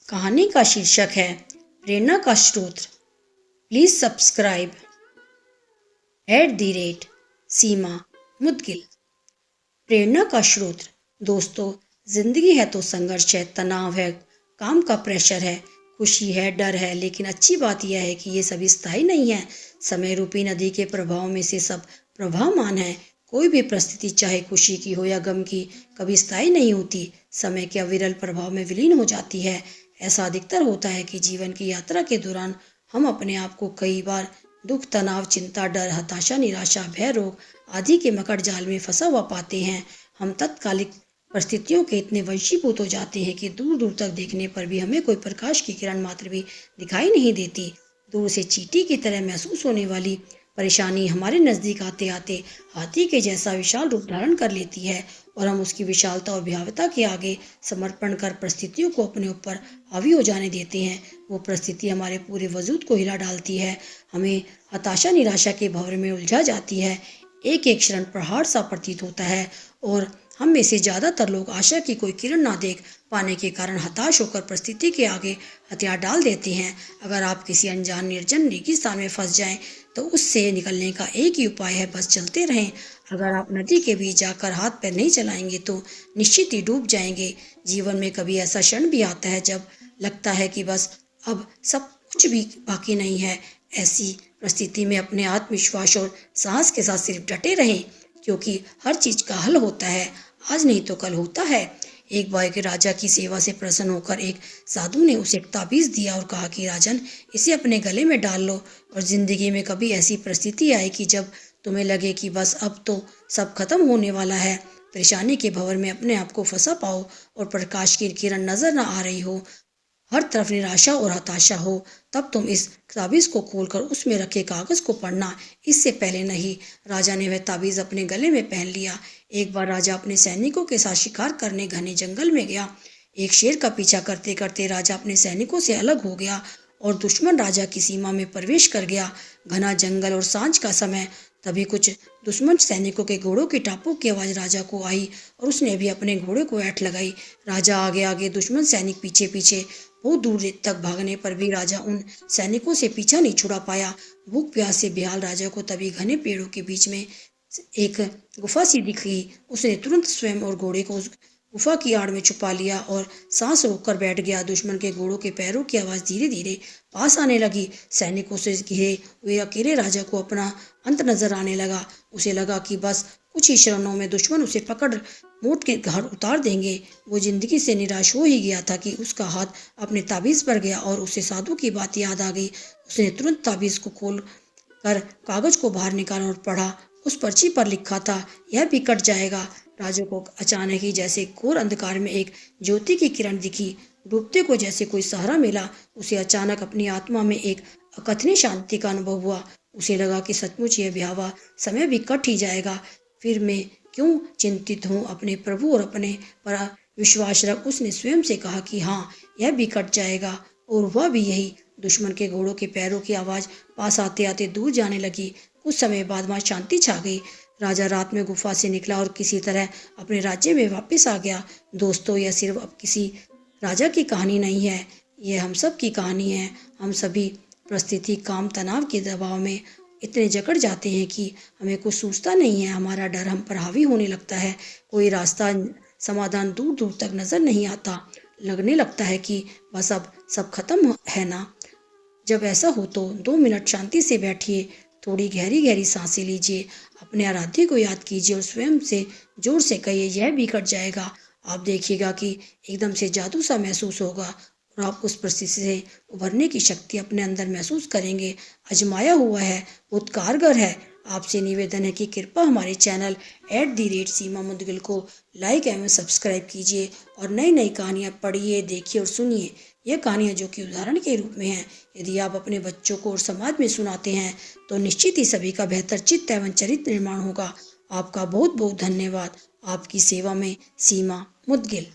कहानी का शीर्षक है प्रेरणा का स्रोत। प्लीज सब्सक्राइब @सीमा मुदगिल। प्रेरणा का स्रोत। दोस्तों, जिंदगी है तो संघर्ष है, तनाव है, काम का प्रेशर है, खुशी है, डर है, लेकिन अच्छी बात यह है कि ये सभी स्थायी नहीं है। समय रूपी नदी के प्रभाव में से सब प्रवाहमान है। कोई भी परिस्थिति, चाहे खुशी की हो या गम की, कभी स्थायी नहीं होती, समय के अविरल प्रभाव में विलीन हो जाती है। ऐसा अधिकतर होता है कि जीवन की यात्रा के दौरान हम अपने आप को कई बार दुख, तनाव, चिंता, डर, हताशा, निराशा, भय, रोग आदि के मकड़ जाल में फंसा हुआ पाते हैं। हम तत्कालिक परिस्थितियों के इतने वशीभूत हो जाते हैं कि दूर दूर तक देखने पर भी हमें कोई प्रकाश की किरण मात्र भी दिखाई नहीं देती। दूर से चींटी की तरह महसूस होने वाली परेशानी हमारे नजदीक आते आते हाथी के जैसा विशाल रूप धारण कर लेती है और हम उसकी विशालता और भयावता के आगे समर्पण कर परिस्थितियों को अपने ऊपर हावी हो जाने देते हैं। वो परिस्थिति हमारे पूरे वजूद को हिला डालती है, हमें हताशा, निराशा के भंवर में उलझा जाती है। एक एक क्षण पहाड़ सा प्रतीत होता है और हम में से ज्यादातर लोग आशा की कोई किरण ना देख पाने के कारण हताश होकर परिस्थिति के आगे हथियार डाल देते हैं। अगर आप किसी अनजान निर्जन रेगिस्तान में फंस जाएं तो उससे निकलने का एक ही उपाय है, बस चलते रहें। अगर आप नदी के बीच जाकर हाथ पैर नहीं चलाएंगे तो निश्चित ही डूब जाएंगे। जीवन में कभी ऐसा क्षण भी आता है जब लगता है कि बस अब सब कुछ भी बाकी नहीं है। ऐसी परिस्थिति में अपने आत्मविश्वास और साहस के साथ सिर्फ डटे रहें, क्योंकि हर चीज का हल होता है, आज नहीं तो कल होता है। एक बार के राजा की सेवा से प्रसन्न होकर एक साधु ने उसे एक ताबीज दिया और कहा कि राजन, इसे अपने गले में डाल लो और जिंदगी में कभी ऐसी परिस्थिति आए कि जब तुम्हें लगे कि बस अब तो सब खत्म होने वाला है, परेशानी के भंवर में अपने आप को फंसा पाओ और प्रकाश की किरण नजर न आ रही हो, हर तरफ निराशा और हताशा हो, तब तुम इस ताबीज को खोलकर उसमें रखे कागज को पढ़ना। इससे पहले नहीं, राजा ने वह ताबीज अपने गले में पहन लिया। एक बार राजा अपने सैनिकों के साथ शिकार करने घने जंगल में गया। एक शेर का पीछा करते करते राजा अपने सैनिकों से अलग हो गया और दुश्मन राजा की सीमा में प्रवेश कर गया। घना जंगल और सांझ का समय, तभी कुछ दुश्मन सैनिकों के घोड़ों की टापों की आवाज राजा को आई और उसने भी अपने घोड़े को ऐंठ लगाई। राजा आगे आगे, दुश्मन सैनिक पीछे पीछे। बहुत दूर तक भागने पर भी राजा उन सैनिकों से पीछा नहीं छुड़ा पाया। भूख प्यास से बेहाल राजा को तभी घने पेड़ों के बीच में एक गुफा सी दिखी। उसने तुरंत स्वयं और घोड़े को उस गुफा की आड़ में छुपा लिया और सांस रोककर बैठ गया। दुश्मन के घोड़ों के पैरों की आवाज धीरे धीरे पास आने लगी। सैनिकों से घिरे हुए अकेले राजा को अपना अंत नजर आने लगा। उसे लगा कि बस कुछ ही क्षणों में दुश्मन उसे पकड़ मोट के घर उतार देंगे। वो जिंदगी से निराश हो ही गया था कि उसका हाथ अपने ताबीज पर गया और उसे साधु की बात याद आ गई। उसने तुरंत ताबीज को खोल कर कागज को बाहर निकाला और पढ़ा। उस पर्ची पर लिखा था, यह भी कट जाएगा। राजा को अचानक ही जैसे घोर अंधकार में एक ज्योति की किरण दिखी। डूबते को जैसे कोई सहारा मिला। उसे अचानक अपनी आत्मा में एक अकथनीय शांति का अनुभव हुआ। उसे लगा कि सचमुच यह ब्याहवा समय भी कट ही जाएगा। फिर मैं क्यों चिंतित हूँ, अपने प्रभु और अपने पर विश्वास रख। उसने स्वयं से कहा कि हाँ, यह भी कट जाएगा। और हुआ भी यही। दुश्मन के घोड़ों के पैरों की आवाज पास आते आते दूर जाने लगी। कुछ समय बाद वहां शांति छा गई। राजा रात में गुफा से निकला और किसी तरह अपने राज्य में वापस आ गया। दोस्तों, यह सिर्फ अब किसी राजा की कहानी नहीं है, यह हम सब की कहानी है। हम सभी परिस्थिति, काम, तनाव के दबाव में इतने जकड़ जाते हैं कि हमें कुछ सूझता नहीं है। हमारा डर हम पर हावी होने लगता है। कोई रास्ता, समाधान दूर दूर तक नजर नहीं आता। लगने लगता है कि बस अब सब खत्म है ना। जब ऐसा हो तो 2 मिनट शांति से बैठिए, थोड़ी गहरी गहरी सांसें लीजिए, अपने आराध्य को याद कीजिए और स्वयं से जोर से कहिए, यह भी कट जाएगा। आप देखिएगा कि एकदम से जादू सा महसूस होगा और आप उस परिस्थिति से उभरने की शक्ति अपने अंदर महसूस करेंगे। आजमाया हुआ है, बहुत कारगर है। आपसे निवेदन है कि कृपया हमारे चैनल @सीमा मुदगिल को लाइक एवं सब्सक्राइब कीजिए और नई नई कहानियाँ पढ़िए, देखिए और सुनिए। यह कहानियाँ जो कि उदाहरण के रूप में हैं, यदि आप अपने बच्चों को और समाज में सुनाते हैं तो निश्चित ही सभी का बेहतर चित्त एवं चरित्र निर्माण होगा। आपका बहुत बहुत धन्यवाद। आपकी सेवा में सीमा मुदगिल।